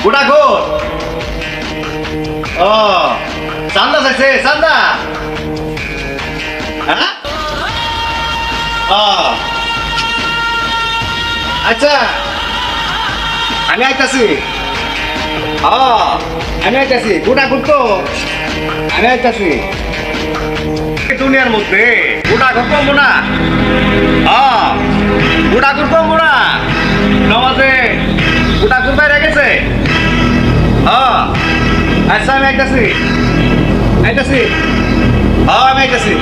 গুড়া ঘোর ও চান্দা চাইছে চান্দা হ্যাঁ ও আচ্ছা আমি আইতাছি আমি আইতাছি গুড়া ঘুরতো আমি আইতাছি দুনিয়ার মধ্যে গুড়া ঘুর কমবো না গুড়া ঘুর কমবো না নমাজে গুড়া ঘুর বাইরে গেছে আচ্ছা আমি আইতাছি আইতাছি আমি আইতাছি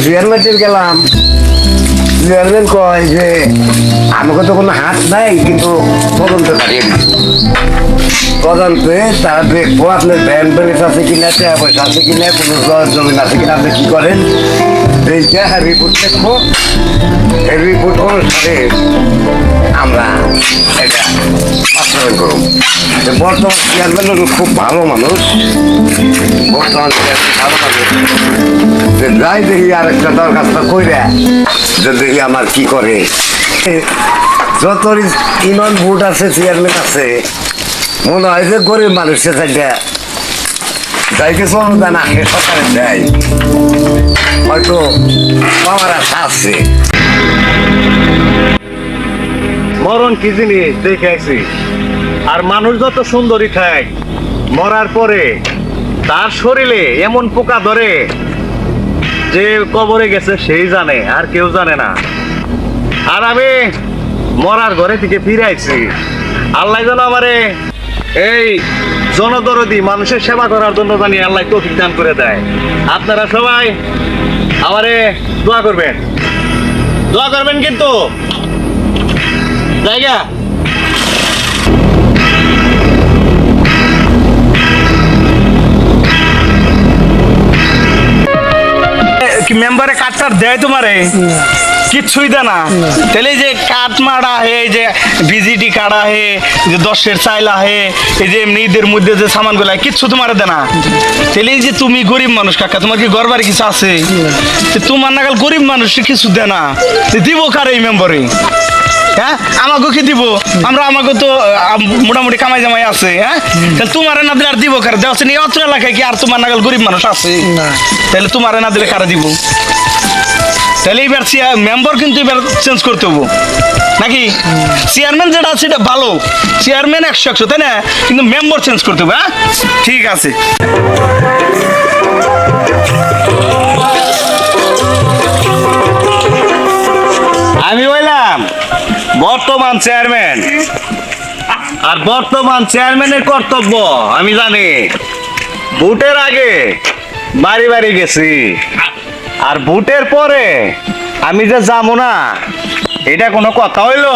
চেয়ারম্যানের গেলাম চেয়ারম্যান কয় যে আমাকে তো কোনো হাত নাই কিন্তু তদন্ত পারি তদন্তে তারা দেখবো আপনার ব্যাংক ব্যালেন্স আছে কিনা টাকা পয়সা আছে কিনা কোনো জমিন আছে কিনা আপনি কি করেন এইটা রিপোর্ট দেখবো এই রিপোর্ট অনুসারে আমরা এটা বাস্তবায়ন করব বর্তমান চেয়ারম্যান খুব ভালো মানুষ বর্তমান চেয়ারম্যান ভালো মানুষ যে যাই দেখি আর একটা দরখাস্ত কইরা যে দেখি আমার কি করে যত ইউনিয়ন বোর্ড আছে চেয়ারম্যান আছে মনে হয় যে গরিব মানুষের চাইটা যাইতে অনুদান আসে সরকারের দেয় হয়তো আমার আশা আছে মরণ কি জিনিস দেখে আইছি আর মানুষ যত সুন্দরী থাক মরার পরে তার শরীরে এমন পোকা ধরে যে কবরে গেছে সেই জানে আর কেউ জানে না আর আমি মরার ঘরে থেকে ফিরে আইছি আল্লাহ যেন আমারে এই জনদরদি মানুষের সেবা করার জন্য জানি আল্লাহ তৌফিক দান করে দেয় আপনারা সবাই আমারে দোয়া করবেন কিন্তু জায়গা মেম্বারে কার্ডটা দেয় তোমারে কিচ্ছুই দে না তাহলে এই যে কাঠ মারা হে এই যে ভিজিটি কাটা হে যে 10-এর চাইলা হে এই যে এমনি ঈদের মধ্যে যে সামানগুলো কিচ্ছু তোমার দে না তাহলে এই যে তুমি গরিব মানুষ কাকা তোমার কি ঘর বাড়ি কিছু আছে তোমার নাগাল গরিব মানুষ কিছু দে না দিব কার এই মেম্বারে হ্যাঁ আমাকে কি দিব আমরা আমাকে তো মোটামুটি কামাই জামাই আছে হ্যাঁ তাহলে তোমার না দিলে আর দিব কার দেওয়া এই অত্র এলাকায় কি আর তোমার নাগাল গরিব মানুষ আছে তাহলে তোমার না দিলে কারা দিব তাহলে এবার মেম্বার কিন্তু এবার চেঞ্জ করতে হবো নাকি চেয়ারম্যান যেটা আছে সেটা ভালো চেয়ারম্যান 100 তাই না কিন্তু মেম্বার চেঞ্জ করতে হবে হ্যাঁ ঠিক আছে আমি বললাম বর্তমান চেয়ারম্যান আর বর্তমান চেয়ারম্যানের কর্তব্য আমি জানি ভোটের আগে বাড়ি বাড়ি গেছি আর ভোটের পরে আমি যে যাবো না এটা কোনো কথা হইলো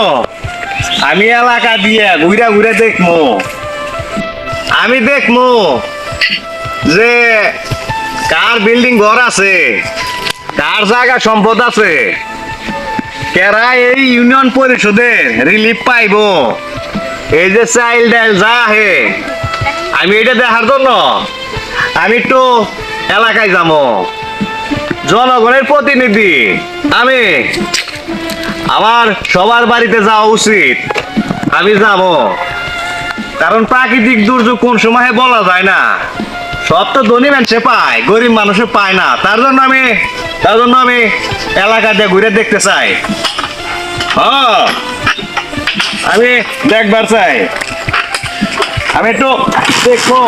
আমি এলাকা দিয়ে ঘুরে ঘুরে দেখবো আমি দেখবো যে কার বিল্ডিং ঘর আছে কার জায়গা সম্পদ আছে কেরা এই ইউনিয়ন পরিষদের রিলিফ পাইবো এই যে চাইল্ড ডাইল যা হে আমি এটা দেখার জন্য আমি একটু এলাকায় যাবো জনগণের প্রতিনিধি আমি আমার সবার বাড়িতে যাওয়া উচিত আমি যাব কারণ প্রাকৃতিক দুর্যোগ কোন সময় বলা যায় না সব তো ধনী মানুষে পায়, গরিব মানুষে পায় না। তার জন্য আমি এলাকা দিয়ে ঘুরে দেখতে চাই। আমি দেখবার চাই, আমি একটু দেখবো।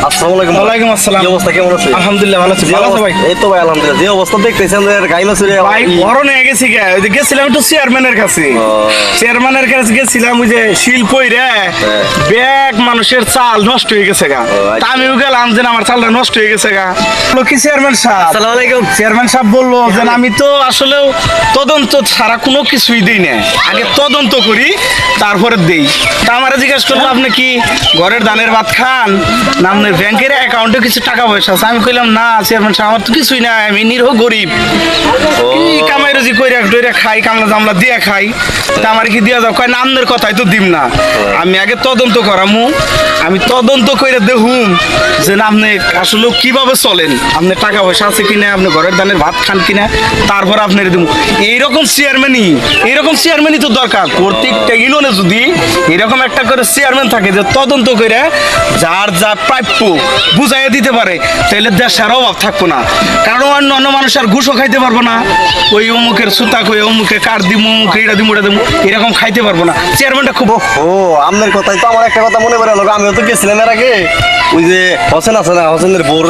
আসসালামু আলাইকুম। ওয়ালাইকুম আসসালাম। কি অবস্থা, কেমন আছেন? আলহামদুলিল্লাহ ভালো আছি। ভালো আছো ভাই? এই তো ভাই আলহামদুলিল্লাহ। যে অবস্থা দেখতেছেন যে গাইলা চুরে ভাই ঘরনে গেছি গে, ওই যে গেছিলাম একটু চেয়ারম্যানের কাছে। চেয়ারম্যানের কাছে গেছিলাম, ওই যে শিল্পই রে ব্যাগ মানুষের চাল নষ্ট হয়ে গেছে গা। তা আমিও গেলাম যে আমার চালটা নষ্ট হয়ে গেছে গা। বললো কি চেয়ারম্যান সাহেব? আসসালামু আলাইকুম। চেয়ারম্যান সাহেব বললো যে আমি তো আসলেও তদন্ত ছাড়া কোনো কিছুই দিই না, আগে তদন্ত করি তারপরে দেই। তা আমারে জিজ্ঞাসা করলো আপনি কি ঘরের ধানের ভাত খান না আপনার ব্যাংকের অ্যাকাউন্টে কিছু টাকা পয়সা আছে? আমি কইলাম না চেয়ারম্যান সাহেব আমার তো কিছুই নাই, আমি নিরহ গরিব, কি কামাই রুজি কইরা টইরা খাই, কামলা জামলা দিয়া খাই। তা আমার কি দিয়া যাও? কয় না আপনার কথাই তো দিম না, আমি আগে তদন্ত করামু, আমি তদন্ত কইরা দেখুম যে না আপনি আসলে কিভাবে চলেন, আপনার টাকা পয়সা আছে কিনা, আপনি ঘরের ধানের ভাত খান কিনা, তারপর আপনার দেবো। এইরকম চেয়ারম্যানই তো দরকার। প্রত্যেকটা ইউনিয়নে যদি এরকম একটা করে চেয়ারম্যান থাকে যে তদন্ত করে যার যা প্রাপ্য বুঝাইয়া দিতে পারে, তাহলে দেশের অভাব থাকবো না। কারণ অন্য মানুষ আর ঘুষও খাইতে পারবো না, ওই অমুকের সুতা কই অমুকে কার দিমু, অমুকে এটা দিমু ওটা দিমু, এরকম খাইতে পারবো না। চেয়ারম্যানটা খুব ও আপনার কথাই তো আমার একটা কথা মনে পড়ে গেল। আমিও তো গেছিলাম এর আগে, ওই যে হোসেন আছে না, হোসেনের বোর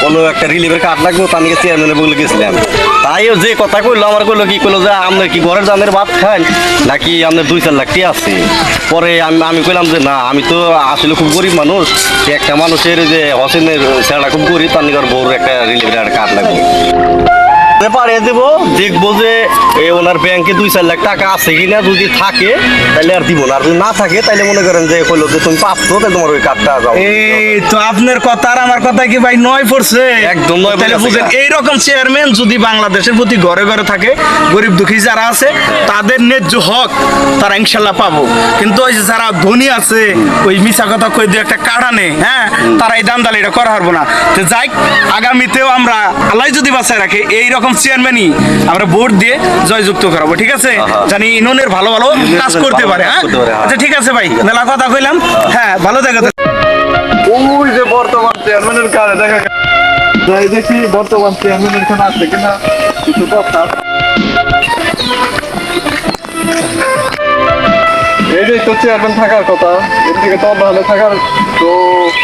কোনো একটা রিলিফের কার্ড লাগবে, তো আমি চেয়ারম্যানের বলে গেছিলাম। তাই ও যে কথা কইলো আমার কইলো কি কইলো যে আপনার কি ঘরের দানের ভাত খান নাকি আপনার 2-4 লাখ টাকা আছে। পরে আমি কইলাম যে না, আমি তো আসলে খুব গরিব মানুষ, একটা মানুষের যে হোসেনের ছেলেটা খুব গরিব, তার নিকর বউর একটা রিলিফের কার্ড লাগবে। পাঠিয়ে দেবো, দেখবো যে ওনার ব্যাংকে 2-4 লাখ টাকা আছে কিনা, যদি থাকে তাহলে আর দিব না, আর যদি না থাকে তাহলে মনে করেন যে কইলো যে তুমি পাচ্ছ, তাহলে তোমার ওই কার্ডটা যাও। এই তো আপনার কথা আর আমার কথা কি ভাই নয় পড়ছে? একদম নয় তাহলে পড়ছে। বুঝেন, এইরকম চেয়ারম্যান যদি বাংলাদেশের প্রতি ঘরে ঘরে থাকে, গরিব দুঃখী যারা আছে তাদের ন্যায্য হক তারা ইনশাল্লাহ পাবো। কিন্তু ওই যে যারা ধনী আছে, ওই মিছা কথা কই দিয়ে একটা কাড়া নেই, হ্যাঁ, তারা এই দান্দালিটা করা পারবো না। তো যাই, আগামীতেও আমরা আল্লাহ যদি বাঁচায় রাখে এইরকম চেয়ারম্যানই আমরা ভোট দিয়ে জয়যুক্ত করাবো, ঠিক আছে? জানি ইউনিয়নের ভালো ভালো কাজ করতে পারে। হ্যাঁ, আচ্ছা ঠিক আছে ভাই, মেলা কথা কইলাম। হ্যাঁ, ভালো দেখো। ওই যে বর্তমান চেয়ারম্যানের কার্ডে দেখা যাই, দেখি বর্তমান চেয়ারম্যানের এখানে আছে কিনা কিছু কথা। এইটাই তো চেয়ারম্যান থাকার কথা, এর থেকে তো ভালো থাকার তো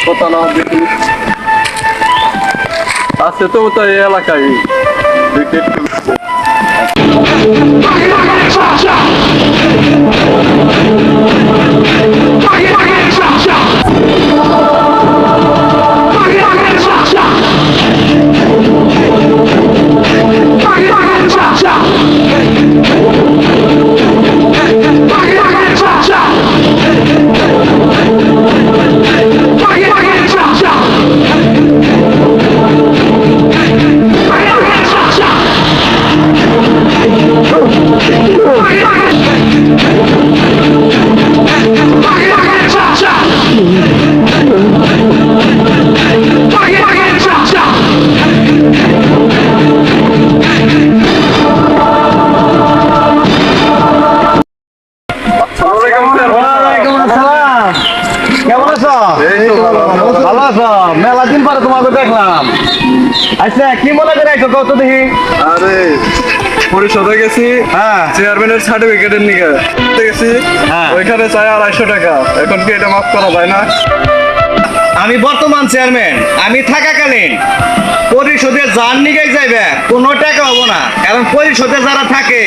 কথা না। দেখি আছে তো তো এই এলাকায়, দেখি একটু কেমন আছো? ভালো আছো? মেলা দিন পরে তোমাকে দেখলাম। আচ্ছা কি মনে করে আইছো কত দেখি? আরে পরিষদে গেছি, হ্যাঁ চেয়ারম্যানের সার্টিফিকেটের নিকে গেছি, হ্যাঁ। ওইখানে চাই 250 টাকা। এখন কি এটা মাফ করা যায় না? আমি বর্তমান চেয়ারম্যান, আমি থাকাকালীন পরিষদে যার নিগাই যাইবে কোনো টাকা হবো না, কারণ পরিষদে যারা থাকে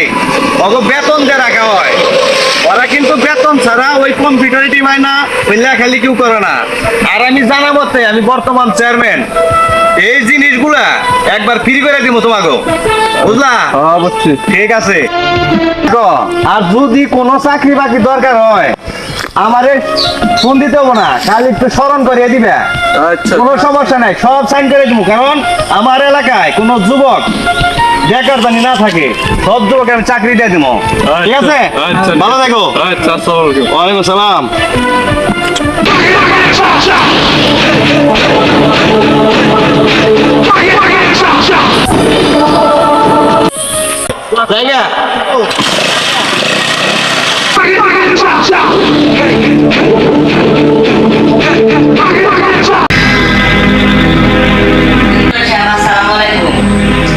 ওকে বেতন দিয়ে রাখা হয়। ওরা কিন্তু বেতন ছাড়া ওই কম্পিউটার টিমায় না, ওই লেখালেখিও করে না। আর আমি জানাবো আমি বর্তমান চেয়ারম্যান, এই জিনিসগুলা একবার ফ্রি করে দিব তোমাকে, বুঝলা? হ্যাঁ বুঝছি। ঠিক আছে। আর যদি কোনো চাকরি বাকরি দরকার হয় আমারে ফোন দিতে হবো না, খালি একটু স্মরণ করিয়ে দিবে, আচ্ছা কোনো সমস্যা নাই, সব সাইন করে দিব। কারণ আমার এলাকায় কোনো যুবক বেকার জানি না থাকে, সব যুবক আমি চাকরি দিয়ে দিব, ঠিক আছে? আচ্ছা। ভালো থাকো। আচ্ছা, আসসালামু আলাইকুম। ওয়ালাইকুম সালাম। জায়গা আসসালামু আলাইকুম।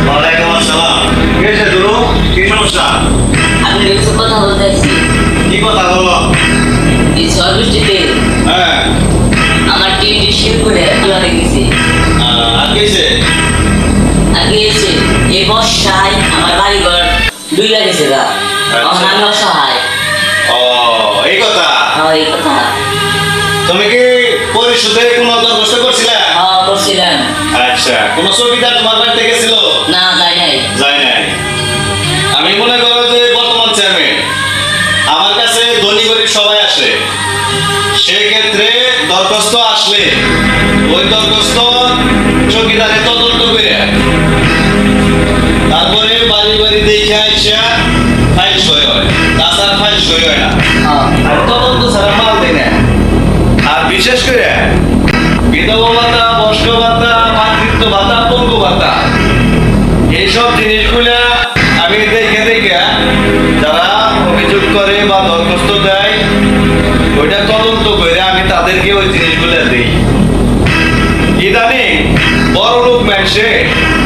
ওয়ালাইকুম আসসালাম। কি হয়েছে দুলু? কি সমস্যা? আমি কিছু কথা বলতে চাইছি। কি কথা বলো? এই ঝড় বৃষ্টিতে হ্যাঁ, আমার টিভি শির করে দোকানে গেছি। আর কি হয়েছে? আগে এসে এই বর্ষায় আমার বাড়িঘর ডুইলা গেছে গা। এখন আমি অসহায়। ও, এই কথা। হ্যাঁ, এই কথা। তুমি কি পরিশোধে কোনো দরখাস্ত করছিলে? হ্যাঁ, করছিলাম। আচ্ছা, কোনো চৌকিদার তোমার বাড়িতে গেছিল? না, যাই নাই। যায় নাই। আমি মনে করো যে বর্তমান চেয়ারম্যান আমার কাছে ধনী গরিব সবাই আসে, সেই ক্ষেত্রে দরখাস্ত আসলে ওই দরখাস্ত চৌকিদারে তদন্ত করে তারপরে বাড়ি বাড়ি দেখে আইসা ফাইল সই হয়, তাছাড়া ফাইল সই হয় না। হ্যাঁ। আর তদন্ত ছাড়া মাল দেয় না। আর বিশেষ করে বিধবা ভাতা, বয়স্ক ভাতা, মাতৃত্ব ভাতা, পঙ্গু ভাতা, এইসব জিনিসগুলা আমি দেখে দেখে যারা অভিযোগ করে বা দরখাস্ত দেয় ওইটা তদন্ত করে আমি তাদেরকে ওই জিনিসগুলা দিই। ইদানিং বড় লোক মানুষে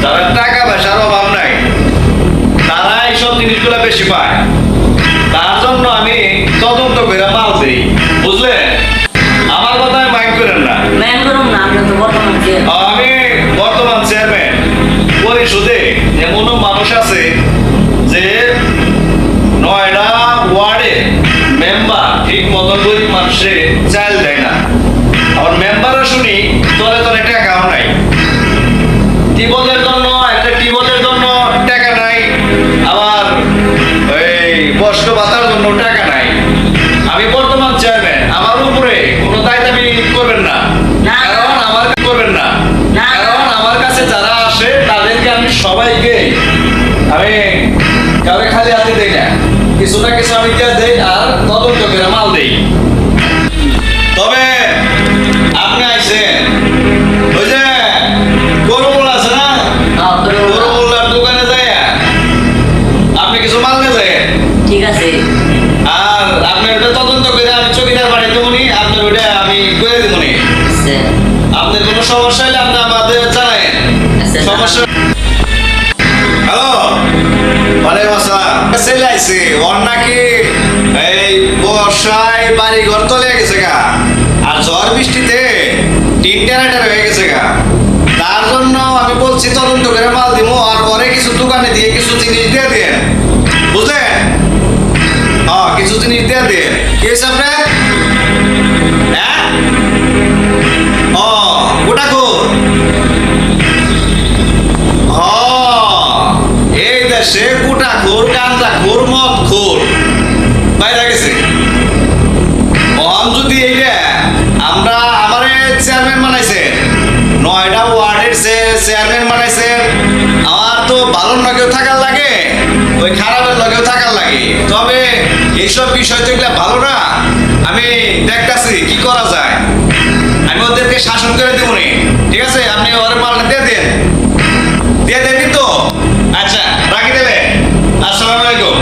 যারা টাকা পয়সার অভাব নাই তারা এইসব জিনিসগুলা বেশি পায়, তার জন্য আমি তদন্ত করে মাল দিই, বুঝলেন? আমার কথায় মাইন্ড করেন না। ম্যাম করুন না, আপনি তো বর্তমান চেয়ারম্যান। আমি বর্তমান চেয়ারম্যান। পরিষদে এমনও মানুষ আছে যে 9টা ওয়ার্ডে মেম্বার ঠিক মতো গরিব মানুষে চাল দেয় না। আবার মেম্বারও শুনি তলে তলে টাকাও নাই, টিবলের জন্য একটা টিবলের জন্য টাকা নাই, আবার এই বয়স্ক ভাতার জন্য টাকা নাই। আমি বর্তমান চেয়ারম্যান, আমার উপরে কোনো দায়িত্ব আমি করবেন না, না। কারণ আমার করবেন না, না। কারণ আমার কাছে যারা আসে তাদেরকে আমি সবাইকে আমি কাউকে খালি হাতে দেই না, কিছু না কিছু আমি দিয়ে দেই আর তদন্ত করে মাল দেই। তবে আপনি আইছেন ওই যে গরুমূল আছে না, হ্যাঁ, করুন না। গরুমূলার দোকানে যায় আপনি কিছু মাল নিয়ে যায়, ঠিক আছে। আর আপনি ওটা তদন্ত করে আমি চৌকিদার বাড়ি দেবনি, আপনি ওটা আমি করে দেবনি। আচ্ছা, আপনার কোনো সমস্যা হলে আপনি আমাদের জানায়েন। আচ্ছা। সমস্যা। হ্যালো, ওয়ালাইকুম আসসালাম। ছেলে আইছে, ওর নাকি এই বর্ষায় বাড়ি ঘর তলে গেছে গা, আর ঝড় বৃষ্টিতে টিন টেরাটার হয়ে গেছে গা। তার জন্য আমি বলছি তদন্ত করে মাল দিব, আর পরে কিছু দোকানে দিয়ে কিছু জিনিস দিয়ে দেন, বুঝলেন? হ্যাঁ, কিছু জিনিস দিয়ে দেন। কি হয়েছে আপনার? হ্যাঁ, ও গোটা খোর। এই দেশে কুটা খোর, গাঁজা খোর, মদ খোর বাইরে গেছে। যদি এইটা আমরা আমার চেয়ারম্যান বানাইছেন, 9টা ওয়ার্ডের চেয়ারম্যান বানাইছেন, আমার তো ভালোর লগেও থাকার লাগে, ওই খারাপের লগেও থাকার লাগে। তবে এইসব বিষয় তো এগুলা ভালো না, আমি দেখতেছি কি করা যায়, আমি ওদেরকে শাসন করে দেবো নি। ঠিক আছে, আপনি ওর মালটা দিয়ে দেন, দিয়ে দেন কিন্তু। আচ্ছা, রাখি দেবে। আসসালামু আলাইকুম।